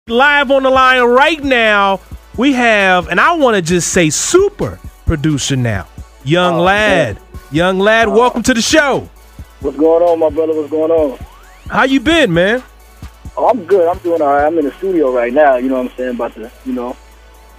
Live on the line right now, we have, and I want to just say super producer now, Young Lad. Man. Young Lad, welcome to the show. What's going on, my brother? What's going on? How you been, man? Oh, I'm good. I'm doing all right. I'm in the studio right now, you know what I'm saying, about to,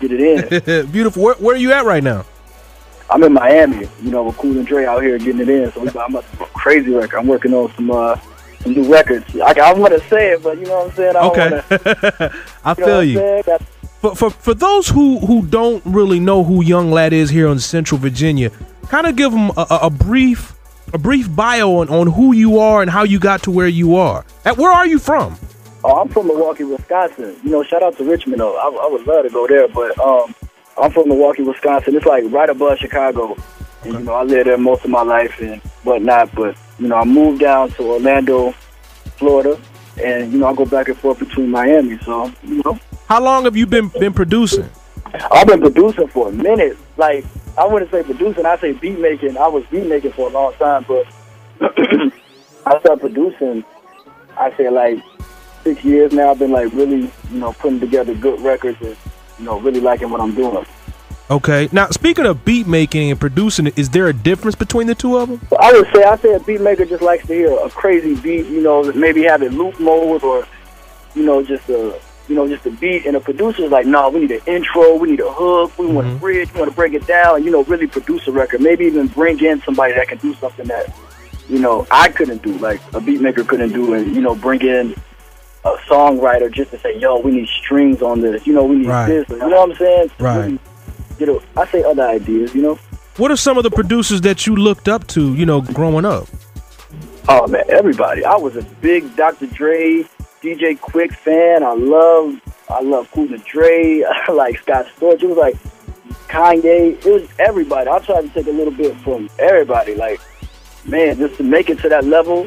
get it in. Beautiful. Where are you at right now? I'm in Miami, with Cool and Dre out here getting it in. So I'm about to do a crazy record. I'm working on some new records. I want to say it, but you know what I'm saying? I feel you. For those who don't really know who Young Lad is here in Central Virginia, kind of give them a brief bio on who you are and how you got to where you are. Where are you from? Oh, I'm from Milwaukee, Wisconsin. Shout out to Richmond, though. I would love to go there, but I'm from Milwaukee, Wisconsin. It's like right above Chicago. And, I lived there most of my life and whatnot, but, I moved down to Orlando, Florida, and, I go back and forth between Miami, so, How long have you been producing? I've been producing for a minute. Like, I wouldn't say producing, I say beat making. I was beat making for a long time, but I started producing, I say like 6 years now. I've been like really, putting together good records and, really liking what I'm doing. Okay. Now, speaking of beat making and producing, is there a difference between the two of them? I say a beat maker just likes to hear a crazy beat, maybe have it loop mode or, just a beat. And a producer's like, no, we need an intro, we need a hook, we want a bridge, we want to break it down, really produce a record. Maybe even bring in somebody that can do something that, I couldn't do, like a beat maker couldn't do, and, bring in a songwriter just to say, yo, we need strings on this, we need this, you know what I'm saying? Right. Really, I say other ideas, What are some of the producers that you looked up to, growing up? Oh, man, everybody. I was a big Dr. Dre, DJ Quick fan. I love Cool and Dre. I like Scott Storch. It was like Kanye. It was everybody. I tried to take a little bit from everybody. Like, man, just to make it to that level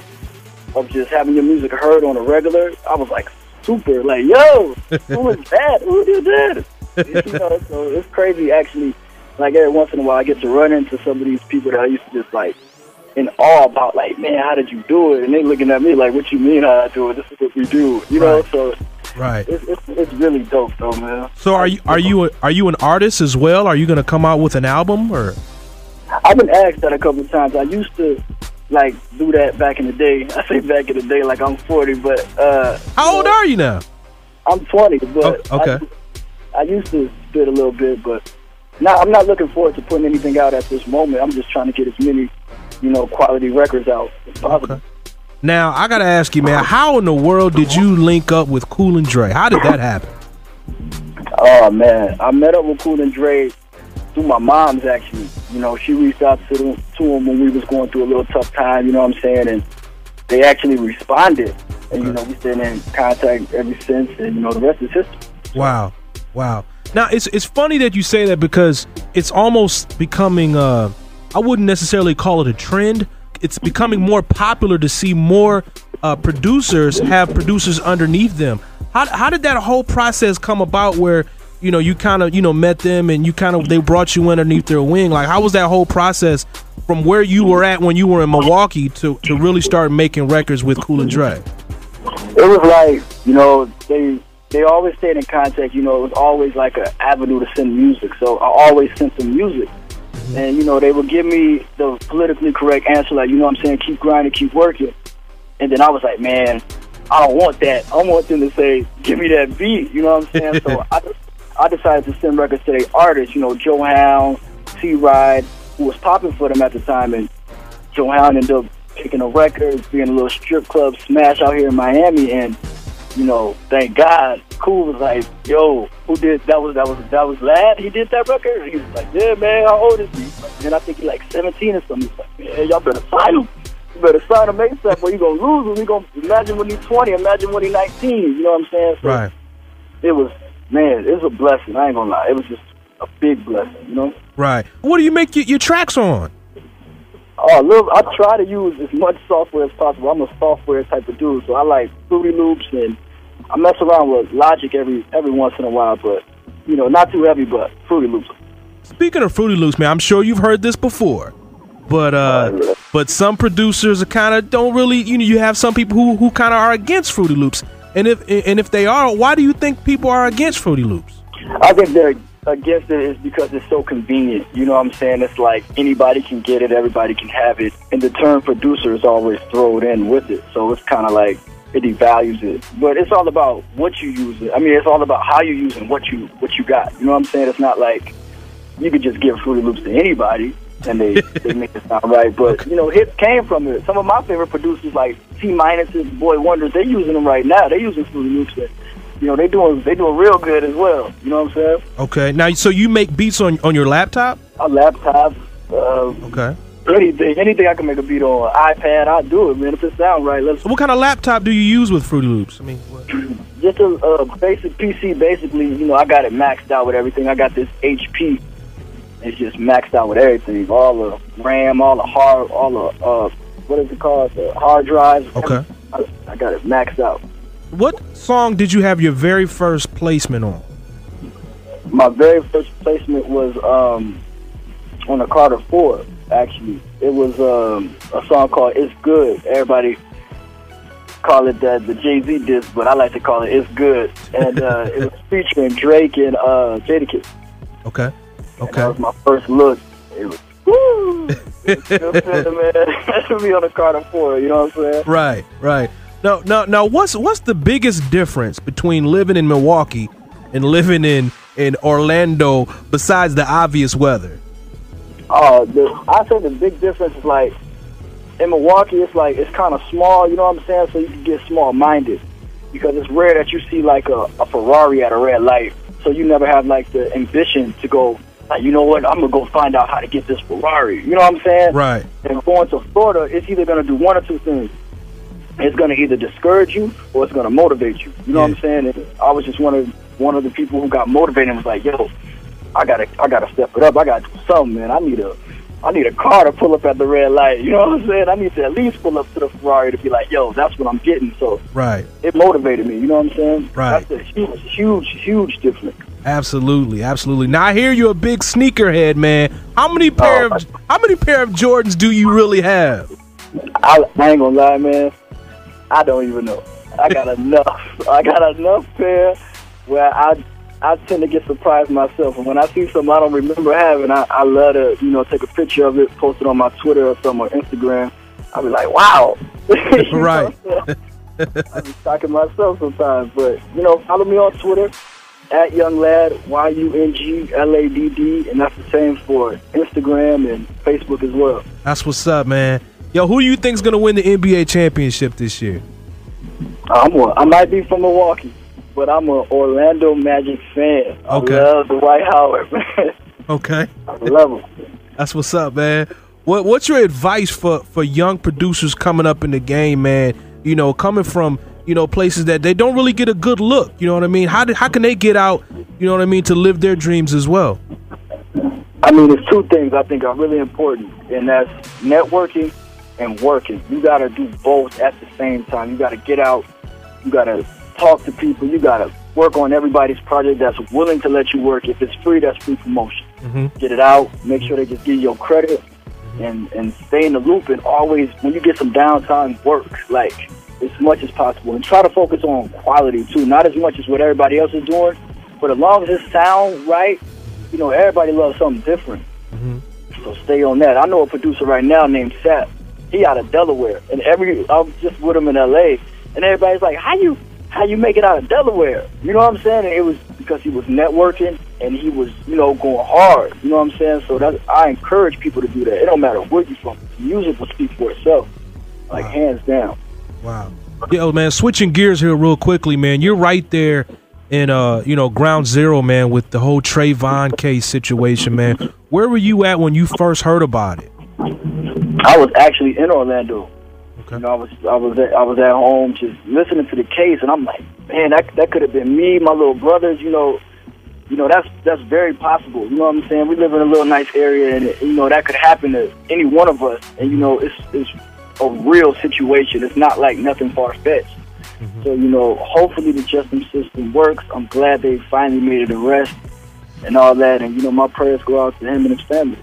of just having your music heard on a regular, I was like super like, yo, who was that? Who did that? So it's crazy actually. Like every once in a while I get to run into some of these people that I used to just like in awe about, like, man, how did you do it? And they looking at me like, what you mean how I do it? This is what we do, know? So it's really dope though, man. So are you an artist as well? Are you gonna come out with an album or? I've been asked that a couple of times. I used to like do that back in the day. I say back in the day like I'm 40, but how old are you now? I'm 20, but okay. I used to spit a little bit, but now I'm not looking forward to putting anything out at this moment. I'm just trying to get as many, quality records out as possible. Okay. Now, I got to ask you, man, how in the world did you link up with Cool and Dre? How did that happen? Oh, man. I met up with Cool and Dre through my mom's, actually. She reached out to him when we was going through a little tough time, you know what I'm saying? And they actually responded. And, we've been in contact ever since, and, the rest is history. Wow. Now, it's funny that you say that because it's almost becoming, I wouldn't necessarily call it a trend. It's becoming more popular to see more producers have producers underneath them. How did that whole process come about where, you kind of, met them and they brought you underneath their wing? Like, how was that whole process from where you were at when you were in Milwaukee to really start making records with Cool and Dre? It was like, they always stayed in contact. It was always like an avenue to send music. So I always sent them music. And, they would give me the politically correct answer, like, what I'm saying, keep grinding, keep working. And then I was like, man, I don't want that. I want them to say, give me that beat, you know what I'm saying? So I decided to send records to their artists, Joe Hound, T-Ride, who was popping for them at the time. And Joe Hound ended up picking a record, being a little strip club smash out here in Miami. And, thank God, Cool was like, yo, who did that? Was Lad? He did that record? He was like, yeah, man, how old is he? And I think he's like 17 or something. He's like, man, y'all better sign him. You better sign him ASAP, or you gonna lose him. We gonna imagine when he's 20, imagine when he's 19. You know what I'm saying? So right. It was a blessing. I ain't gonna lie. It was just a big blessing, Right. What do you make your tracks on? Oh, look, I try to use as much software as possible. I'm a software type of dude, so I like Fruity Loops, and I mess around with Logic every once in a while, but, not too heavy, but Fruity Loops. Speaking of Fruity Loops, man, I'm sure you've heard this before, but some producers are kind of don't really, you have some people who kind of are against Fruity Loops. And if they are, why do you think people are against Fruity Loops? I think they're against it is because it's so convenient. You know what I'm saying? It's like anybody can get it, everybody can have it, and the term producer is always thrown in with it. So it's kind of like it devalues it. But it's all about what you use it. I mean, it's all about how you use it and what you got. You know what I'm saying? It's not like you could just give Fruity Loops to anybody and they make it sound right. But, you know, hits came from it. Some of my favorite producers like T-Minuses, Boy Wonders, they're using them right now. They're using Fruity Loops. You know, they doing real good as well. You know what I'm saying? Okay. Now, so you make beats on your laptop? A laptop. Okay. Anything I can make a beat on. iPad, I'll do it, man. If it sounds right. So what kind of laptop do you use with Fruity Loops? I mean, what? Just a basic PC, basically. You know, I got it maxed out with everything. I got this HP. It's just maxed out with everything. All the RAM, all the what is it called? The hard drives. Okay. I got it maxed out. What song did you have your very first placement on? My very first placement was on the Carter 4, actually. It was a song called It's Good. Everybody call it the Jay-Z disc, but I like to call it It's Good. And it was featuring Drake and Jadakiss. Okay. And that was my first look. It was, woo! It was good feeling, man. That should be on the Carter 4, you know what I'm saying? Right. Now, what's the biggest difference between living in Milwaukee and living in Orlando besides the obvious weather? I say the big difference is like in Milwaukee, it's kind of small, you know what I'm saying? So you can get small-minded because it's rare that you see like a Ferrari at a red light. So you never have like the ambition to go, like, you know what, I'm going to go find out how to get this Ferrari. You know what I'm saying? Right. And going to Florida, it's either going to do one or two things. It's going to either discourage you or it's going to motivate you. You know what I'm saying? And I was just one of the people who got motivated and was like, yo, I gotta step it up. I gotta do something, man. I need a car to pull up at the red light. You know what I'm saying? I need to at least pull up to the Ferrari to be like, yo, that's what I'm getting. So right. It motivated me. You know what I'm saying? Right. That's a huge difference. Absolutely. Now I hear you're a big sneakerhead, man. How many pair of Jordans do you really have? I ain't gonna lie, man. I don't even know. I got enough pair where I tend to get surprised myself. And when I see something I don't remember having, I love to, you know, take a picture of it, post it on my Twitter or something, or Instagram. I'll be like, wow. Right. I be shocking myself sometimes. But, you know, follow me on Twitter, @YoungLad, YUNGLADD, and that's the same for Instagram and Facebook as well. That's what's up, man. Yo, who do you think's gonna win the NBA championship this year? I might be from Milwaukee, but I'm an Orlando Magic fan. Okay. I love Dwight Howard, man. Okay. I love him. That's what's up, man. What's your advice for young producers coming up in the game, man? You know, coming from, you know, places that they don't really get a good look. You know what I mean? How can they get out, you know what I mean, to live their dreams as well? I mean, there's two things I think are really important, and that's networking and working. You got to do both at the same time. You got to get out. You got to talk to people. You got to work on everybody's project that's willing to let you work. If it's free, that's free promotion. Mm-hmm. Get it out. Make sure they just give you your credit and stay in the loop. And always, when you get some downtime, work like as much as possible. And try to focus on quality, too. Not as much as what everybody else is doing, but as long as it sounds right, you know, everybody loves something different. Mm-hmm. So stay on that. I know a producer right now named Sap. He out of Delaware, and I was just with him in L.A., and everybody's like, how you make it out of Delaware? You know what I'm saying? And it was because he was networking, and he was, you know, going hard. You know what I'm saying? So I encourage people to do that. It don't matter where you're from. Music will speak for itself, like hands down. Wow. Yo, man, switching gears here real quickly, man. You're right there in, you know, ground zero, man, with the whole Trayvon case situation, man. Where were you at when you first heard about it? I was actually in Orlando. Okay. You know, I was at home just listening to the case, and I'm like, man, that could have been me, my little brothers. You know, that's very possible. You know what I'm saying? We live in a little nice area, and you know that could happen to any one of us. And you know, it's a real situation. It's not like nothing far fetched. Mm-hmm. So you know, hopefully the justice system works. I'm glad they finally made an arrest and all that. And you know, my prayers go out to him and his family.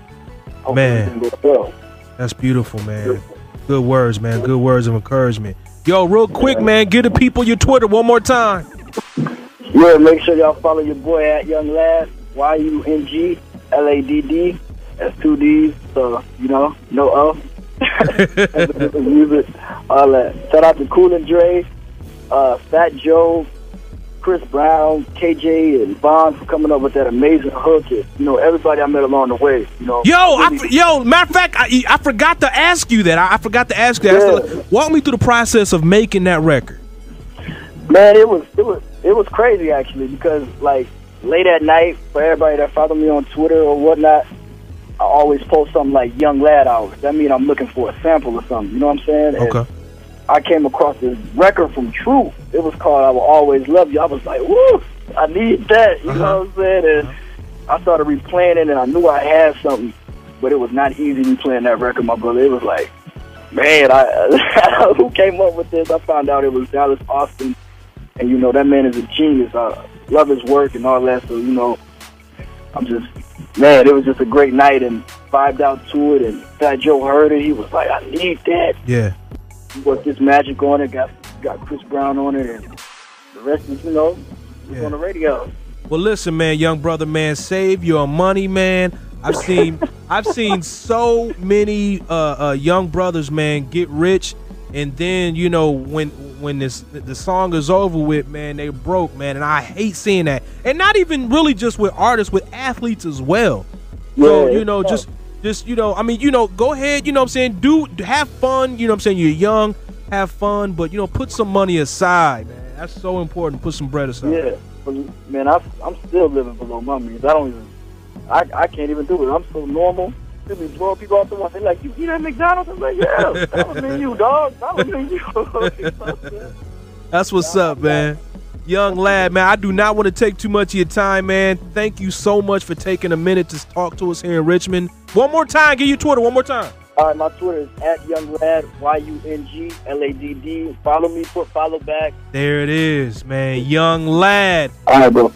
Hopefully man, everything goes well. That's beautiful, man. Good words, man. Good words of encouragement. Yo, real quick, man, give the people your Twitter one more time. Yeah, make sure y'all follow your boy at Young Lad, YUNGLADD. That's 2 D's, so, you know, no O. Music, all that. Shout out to Cool and Dre, Fat Joe, Chris Brown, KJ, and Vaughn for coming up with that amazing hook. And, you know, everybody I met along the way. You know, matter of fact, I forgot to ask you that. I forgot to ask you that. Yeah. Walk me through the process of making that record. Man, it was crazy actually, because like late at night, for everybody that follow me on Twitter or whatnot, I always post something like Young Lad Hours. That means I'm looking for a sample or something. You know what I'm saying? Okay. And I came across this record from Truth. It was called I Will Always Love You. I was like, woo, I need that. You know what I'm saying? And I started replaying it, and I knew I had something, but it was not easy replaying that record, my brother. It was like, man, who came up with this? I found out it was Dallas Austin, and, you know, that man is a genius. I love his work and all that, so, you know, man, it was just a great night, and vibed out to it, and Fat Joe heard it. He was like, I need that. Yeah. He worked this magic on it, got Chris Brown on it, and the rest is, you know, on the radio. Well, listen, man, young brother, man, save your money, man. I've seen so many young brothers, man, get rich, and then, you know, when the song is over with, man, they broke, man, and I hate seeing that. And not even really just with artists, with athletes as well. So, you know, just you know, I mean, you know, go ahead, you know what I'm saying, have fun, you know what I'm saying, you're young, have fun, but, you know, put some money aside, man. That's so important, put some bread aside. Yeah, but, man, I'm still living below my means. I can't even do it. I'm so normal. Be blowing people off the wall. They're like, you eat at McDonald's? I'm like, yeah, that was me and you, dog. That was me and you. That's what's up, man. Young Lad, man, I do not want to take too much of your time, man. Thank you so much for taking a minute to talk to us here in Richmond. One more time, give your Twitter one more time. All right, my Twitter is at Young Lad, YUNGLADD. Follow me, put follow back. There it is, man. Young Lad. All right, bro.